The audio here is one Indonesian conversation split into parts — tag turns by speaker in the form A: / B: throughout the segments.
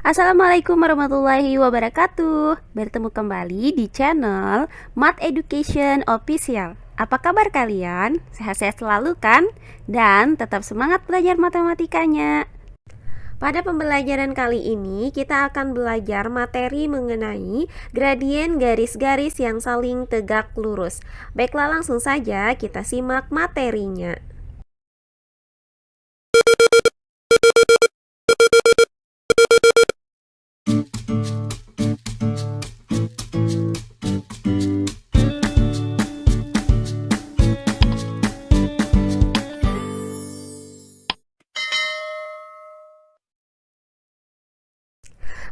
A: Assalamualaikum warahmatullahi wabarakatuh. Bertemu kembali di channel Math Education Official. Apa kabar kalian? Sehat-sehat selalu kan? Dan tetap semangat belajar matematikanya. Pada pembelajaran kali ini kita akan belajar materi mengenai gradien garis-garis yang saling tegak lurus. Baiklah, langsung saja kita simak materinya.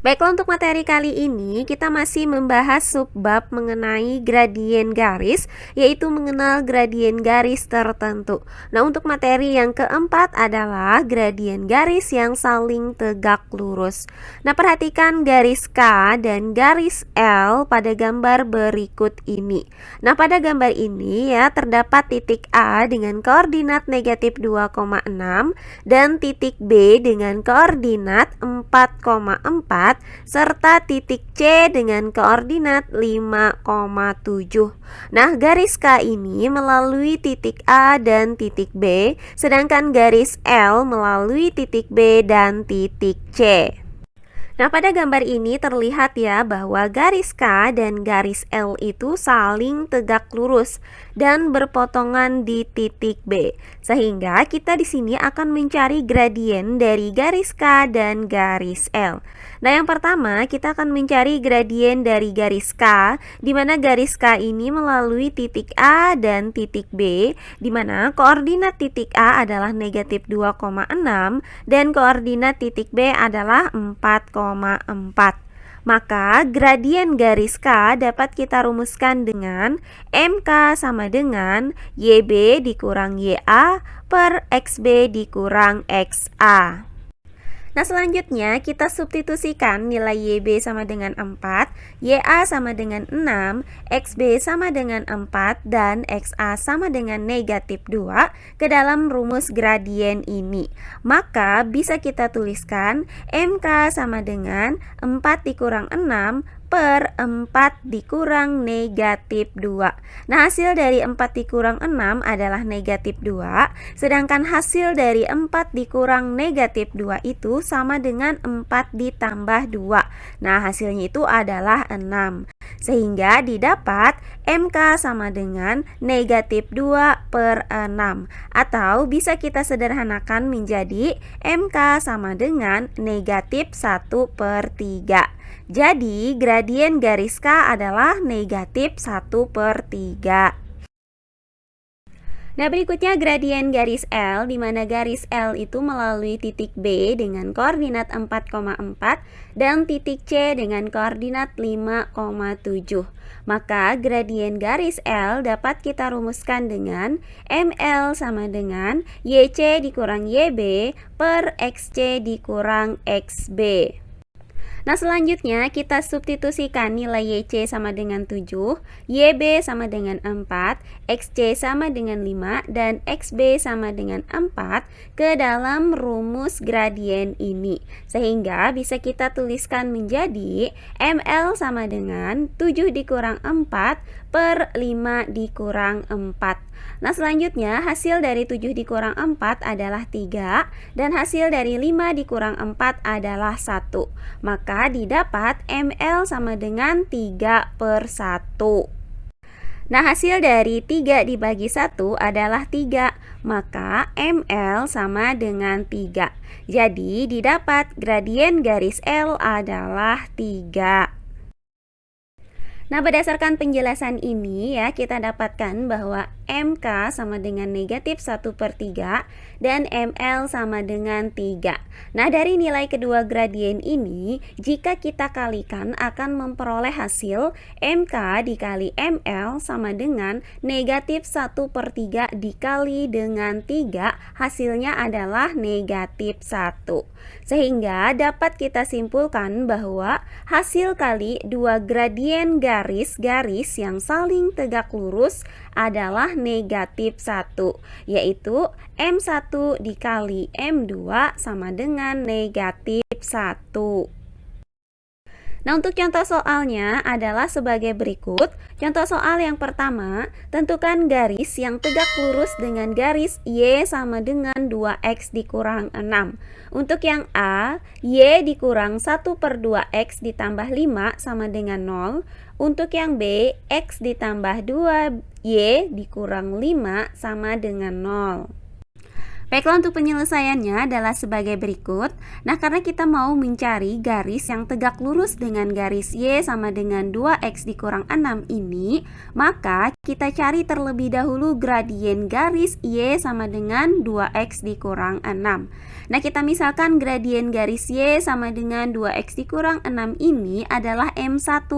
A: Baiklah, untuk materi kali ini kita masih membahas subbab mengenai gradien garis, yaitu mengenal gradien garis tertentu. Nah, untuk materi yang keempat adalah gradien garis yang saling tegak lurus. Nah, perhatikan garis K dan garis L pada gambar berikut ini. Nah, pada gambar ini ya terdapat titik A dengan koordinat negatif 2,6 dan titik B dengan koordinat 4,4 serta titik C dengan koordinat 5,7. Nah, garis K ini melalui titik A dan titik B, sedangkan garis L melalui titik B dan titik C. Nah, pada gambar ini terlihat ya bahwa garis K dan garis L itu saling tegak lurus dan berpotongan di titik B. Sehingga kita di sini akan mencari gradien dari garis K dan garis L. Nah, yang pertama kita akan mencari gradien dari garis K, di mana garis K ini melalui titik A dan titik B, di mana koordinat titik A adalah negatif 2,6 dan koordinat titik B adalah 4,4. Maka gradien garis K dapat kita rumuskan dengan MK sama dengan YB dikurang YA per XB dikurang XA. Nah, selanjutnya kita substitusikan nilai YB sama dengan 4, YA sama dengan 6, XB sama dengan 4, dan XA sama dengan negatif 2 ke dalam rumus gradien ini. Maka bisa kita tuliskan MK sama dengan 4 dikurang 6 per 4 dikurang negatif 2. Nah, hasil dari 4 dikurang 6 adalah negatif 2, sedangkan hasil dari 4 dikurang negatif 2 itu sama dengan 4 ditambah 2. Nah, hasilnya itu adalah 6. Sehingga didapat MK sama dengan negatif 2 per 6. Atau bisa kita sederhanakan menjadi MK sama dengan negatif 1 per 3. Jadi, gradien garis K adalah negatif 1 per 3. Nah, berikutnya gradien garis L, di mana garis L itu melalui titik B dengan koordinat 4,4 dan titik C dengan koordinat 5,7. Maka gradien garis L dapat kita rumuskan dengan ML sama dengan YC dikurang YB per XC dikurang XB. Nah, selanjutnya kita substitusikan nilai YC sama dengan 7, YB sama dengan 4, XC sama dengan 5, dan XB sama dengan 4 ke dalam rumus gradien ini. Sehingga bisa kita tuliskan menjadi ML sama dengan 7 dikurang 4 per 5 dikurang 4. Nah, selanjutnya hasil dari 7 dikurang 4 adalah 3 dan hasil dari 5 dikurang 4 adalah 1. Maka didapat ML sama dengan 3 per 1. Nah, hasil dari 3 dibagi 1 adalah 3, maka ML sama dengan 3. Jadi didapat gradien garis L adalah 3. Nah, berdasarkan penjelasan ini ya, kita dapatkan bahwa MK sama dengan negatif 1 per 3 dan ML sama dengan 3. Nah, dari nilai kedua gradien ini, jika kita kalikan akan memperoleh hasil MK dikali ML sama dengan negatif 1 per 3 dikali dengan 3, hasilnya adalah negatif 1. Sehingga dapat kita simpulkan bahwa hasil kali dua gradien garis-garis yang saling tegak lurus adalah negatif 1, yaitu M1 dikali M2 sama dengan negatif 1. Nah, untuk contoh soalnya adalah sebagai berikut. Contoh soal yang pertama, tentukan garis yang tegak lurus dengan garis Y sama dengan 2X dikurang 6. Untuk yang A, Y dikurang 1/2X ditambah 5 sama dengan 0. Untuk yang B, X ditambah 2Y dikurang 5 sama dengan 0. Baiklah, untuk penyelesaiannya adalah sebagai berikut. Nah, karena kita mau mencari garis yang tegak lurus dengan garis Y sama dengan 2X dikurang 6 ini, maka kita cari terlebih dahulu gradien garis Y sama dengan 2X dikurang 6. Nah, kita misalkan gradien garis Y sama dengan 2X dikurang 6 ini adalah M1.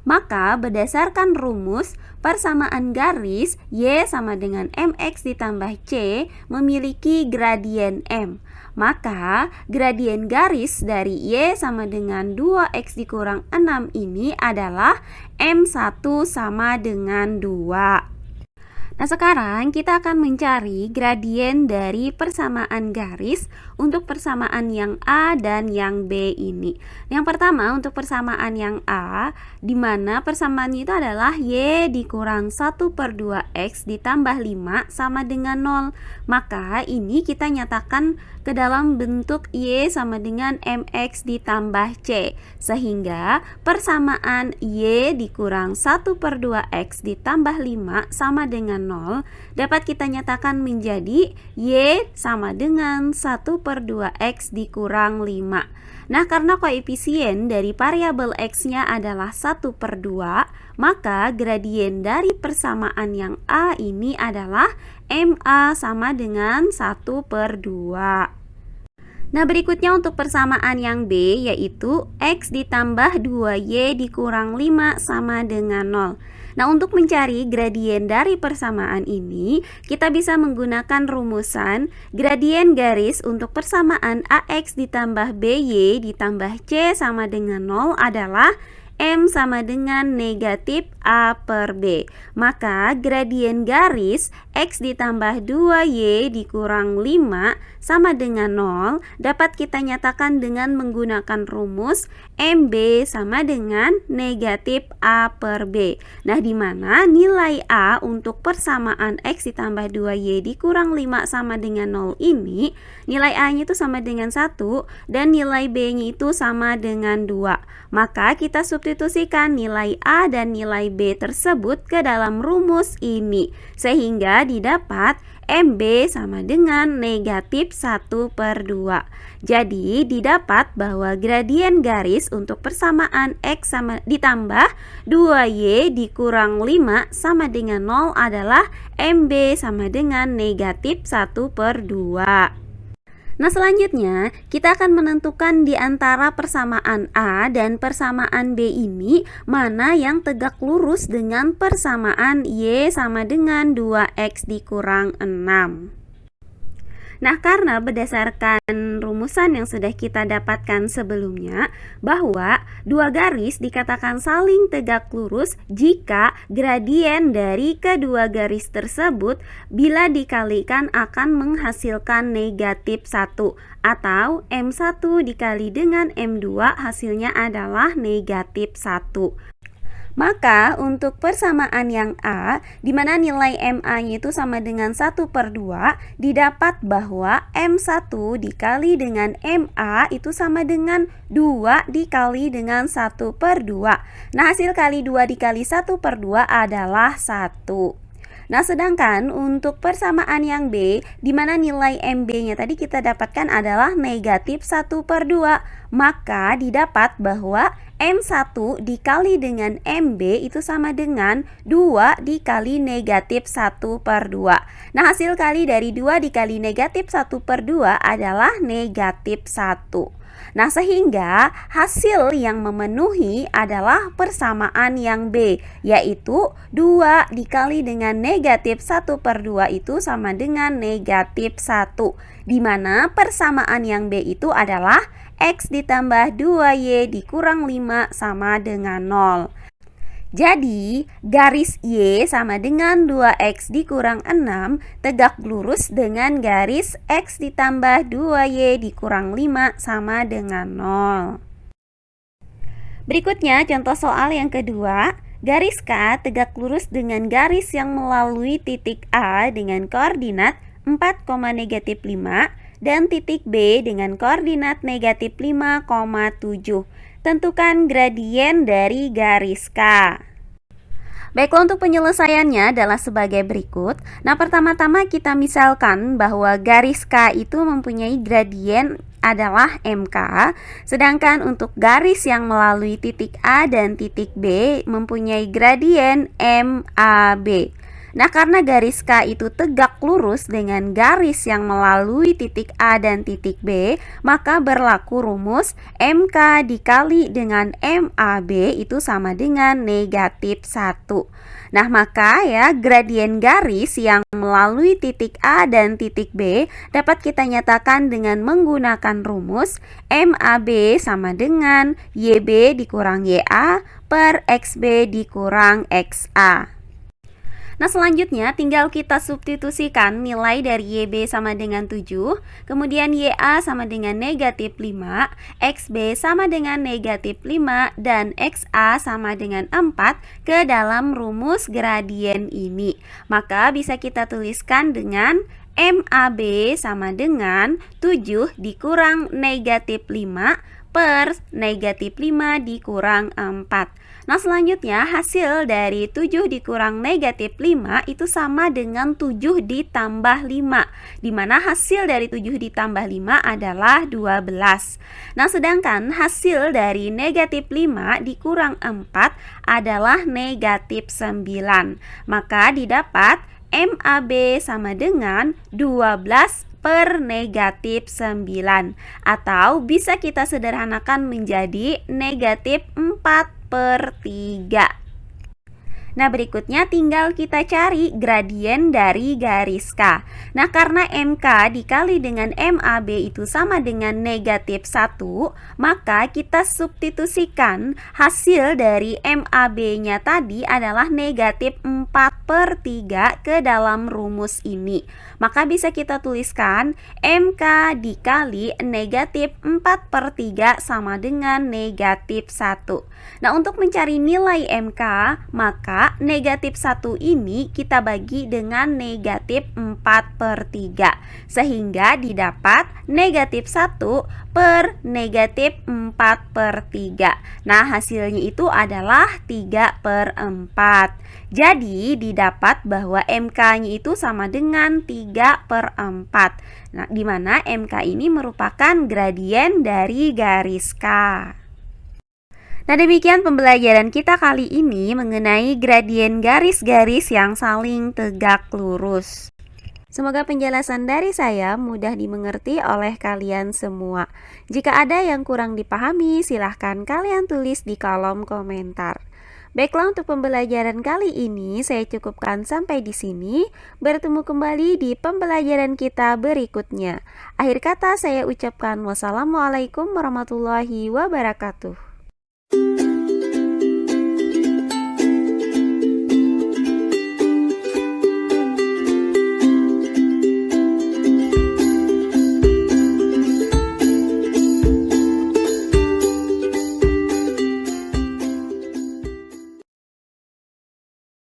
A: Maka berdasarkan rumus persamaan garis Y sama dengan MX ditambah C memiliki gradien M. Maka gradien garis dari Y sama dengan 2X dikurang 6 ini adalah M1 sama dengan 2. Nah, sekarang kita akan mencari gradien dari persamaan garis untuk persamaan yang A dan yang B ini. Yang pertama, untuk persamaan yang A, di mana persamaannya itu adalah Y dikurang 1/2X ditambah 5 sama dengan 0. Maka ini kita nyatakan ke dalam bentuk Y sama dengan MX ditambah C. Sehingga persamaan Y dikurang 1/2X ditambah 5 sama dengan 0 dapat kita nyatakan menjadi Y sama dengan 1/2X dikurang 5. Nah, karena koefisien dari variabel X-nya adalah 1/2, maka gradien dari persamaan yang A ini adalah MA sama dengan 1/2. Nah, berikutnya untuk persamaan yang B, yaitu X ditambah 2Y dikurang 5 sama dengan 0. Nah, untuk mencari gradien dari persamaan ini, kita bisa menggunakan rumusan gradien garis untuk persamaan AX ditambah BY ditambah C sama dengan 0 adalah M sama dengan negatif A per B. Maka gradien garis X ditambah 2Y dikurang 5 sama dengan 0 dapat kita nyatakan dengan menggunakan rumus MB sama dengan negatif A per B. Nah, di mana nilai A untuk persamaan X ditambah 2Y dikurang 5 sama dengan 0 ini, nilai A-nya itu sama dengan 1 dan nilai B-nya itu sama dengan 2. Maka kita substitusikan nilai A dan nilai B tersebut ke dalam rumus ini, sehingga didapat MB sama dengan negatif 1/2. Jadi didapat bahwa gradien garis untuk persamaan X sama ditambah 2Y dikurang 5 sama dengan 0 adalah MB sama dengan negatif 1/2. Nah, selanjutnya kita akan menentukan di antara persamaan A dan persamaan B ini mana yang tegak lurus dengan persamaan Y sama dengan 2X dikurang 6. Nah, karena berdasarkan rumusan yang sudah kita dapatkan sebelumnya, bahwa dua garis dikatakan saling tegak lurus jika gradien dari kedua garis tersebut bila dikalikan akan menghasilkan negatif 1, atau M1 dikali dengan M2 hasilnya adalah negatif 1. Maka untuk persamaan yang A, di mana nilai MA-nya itu sama dengan 1/2, didapat bahwa M1 dikali dengan MA itu sama dengan 2 dikali dengan 1/2. Nah, hasil kali 2 dikali 1/2 adalah 1. Nah, sedangkan untuk persamaan yang B, di mana nilai MB-nya tadi kita dapatkan adalah negatif 1/2, maka didapat bahwa M1 dikali dengan MB itu sama dengan 2 dikali negatif 1/2. Nah, hasil kali dari 2 dikali negatif 1/2 adalah negatif 1. Nah, sehingga hasil yang memenuhi adalah persamaan yang B, yaitu 2 dikali dengan negatif 1/2 itu sama dengan negatif 1, di mana persamaan yang B itu adalah X ditambah 2Y dikurang 5 sama dengan 0. Jadi, garis Y sama dengan 2X dikurang 6 tegak lurus dengan garis X ditambah 2Y dikurang 5 sama dengan 0. Berikutnya contoh soal yang kedua. Garis K tegak lurus dengan garis yang melalui titik A dengan koordinat 4, negatif 5 dan titik B dengan koordinat negatif 5,7. Tentukan gradien dari garis K. Baiklah, untuk penyelesaiannya adalah sebagai berikut. Nah, pertama-tama kita misalkan bahwa garis K itu mempunyai gradien adalah MK, sedangkan untuk garis yang melalui titik A dan titik B mempunyai gradien MAB. Nah, karena garis K itu tegak lurus dengan garis yang melalui titik A dan titik B, maka berlaku rumus MK dikali dengan MAB itu sama dengan negatif 1. Nah, maka ya gradien garis yang melalui titik A dan titik B dapat kita nyatakan dengan menggunakan rumus MAB sama dengan YB dikurang YA per XB dikurang XA. Nah, selanjutnya tinggal kita substitusikan nilai dari YB sama dengan 7, kemudian YA sama dengan negatif 5, XB sama dengan negatif 5, dan XA sama dengan 4 ke dalam rumus gradien ini. Maka bisa kita tuliskan dengan MAB sama dengan 7 dikurang negatif 5 per negatif 5 dikurang 4. Nah, selanjutnya hasil dari 7 dikurang negatif 5 itu sama dengan 7 ditambah 5, di mana hasil dari 7 ditambah 5 adalah 12. Nah, sedangkan hasil dari negatif 5 dikurang 4 adalah negatif 9. Maka didapat MAB sama dengan 12 per negatif 9, atau bisa kita sederhanakan menjadi negatif 4 per 3. Nah, berikutnya tinggal kita cari gradien dari garis K. Nah, karena MK dikali dengan MAB itu sama dengan negatif 1, maka kita substitusikan hasil dari MAB-nya tadi adalah negatif 4 per 3 ke dalam rumus ini. Maka bisa kita tuliskan MK dikali negatif 4 per 3 sama dengan negatif 1. Nah, untuk mencari nilai MK, maka negatif 1 ini kita bagi dengan negatif 4 per 3, sehingga didapat negatif 1 per negatif 4 per 3. Nah, hasilnya itu adalah 3 per 4. Jadi didapat bahwa MK-nya itu sama dengan 3 per 4. Nah, di mana MK ini merupakan gradien dari garis K. Nah, demikian pembelajaran kita kali ini mengenai gradien garis-garis yang saling tegak lurus. Semoga penjelasan dari saya mudah dimengerti oleh kalian semua. Jika ada yang kurang dipahami, silahkan kalian tulis di kolom komentar. Baiklah, untuk pembelajaran kali ini saya cukupkan sampai di sini. Bertemu kembali di pembelajaran kita berikutnya. Akhir kata saya ucapkan wassalamualaikum warahmatullahi wabarakatuh.